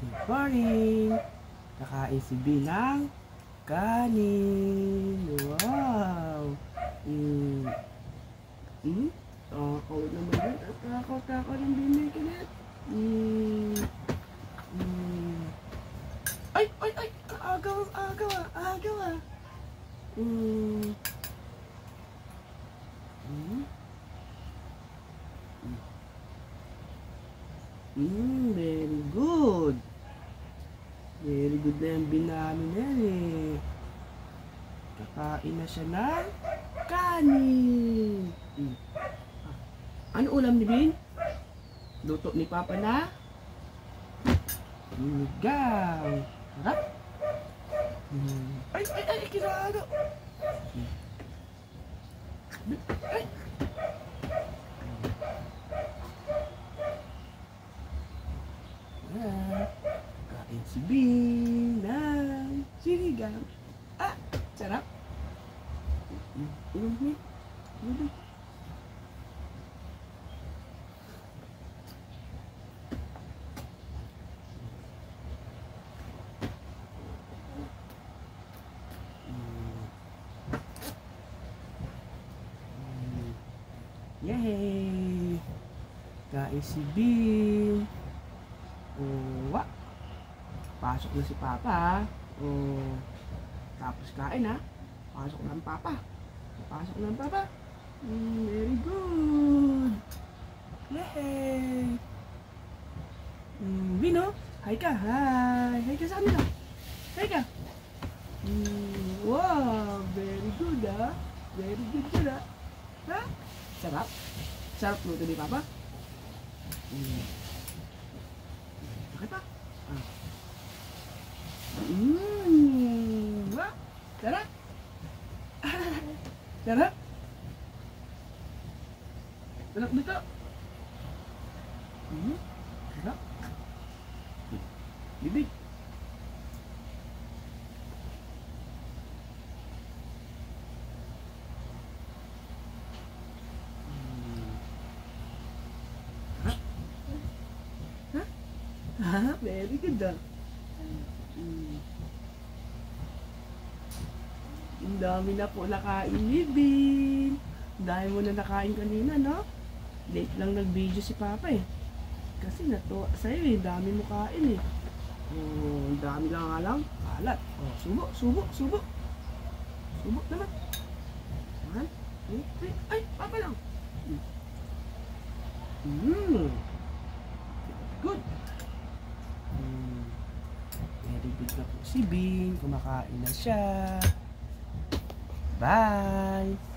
Good morning! Nakain si B ng kanin. Wow! Takaw naman yun. Takaw ng binikilit. Ay! Agaw ah. Very good. Very good na yung binami na yan eh. Kakain na siya ng kanin. Ano ulam ni Bin? Luto ni Papa na sinigang. Harap. Ay, kinado. Ay. Kain si Bin ng sinigang. Sarap. Yay! Kain si Bin. Pasok na si Papa. Tapos kain ha. Pasok na ang Papa. Very good. Yay! Bino, hi ka. Hi ka sa amin ha. Hi ka. Wow, very good ha. Very good ka ha. Sarap. Sarap luto ni Papa. Bakit pa? Sarap. Sarap. Sarap dito. Sarap. Bibig. Very good ah. Ang dami na po nakain ni Bin. Dahil mo na nakain kanina, no? Late lang nag-video si Papa eh. Kasi natuwa sa'yo eh. Dami mo kain eh. Ang dami lang nga lang. Kalat. Subo. Subo naman. Ay, Papa lang. Good. Very good na po si Bin. Kumakain na siya. Bye!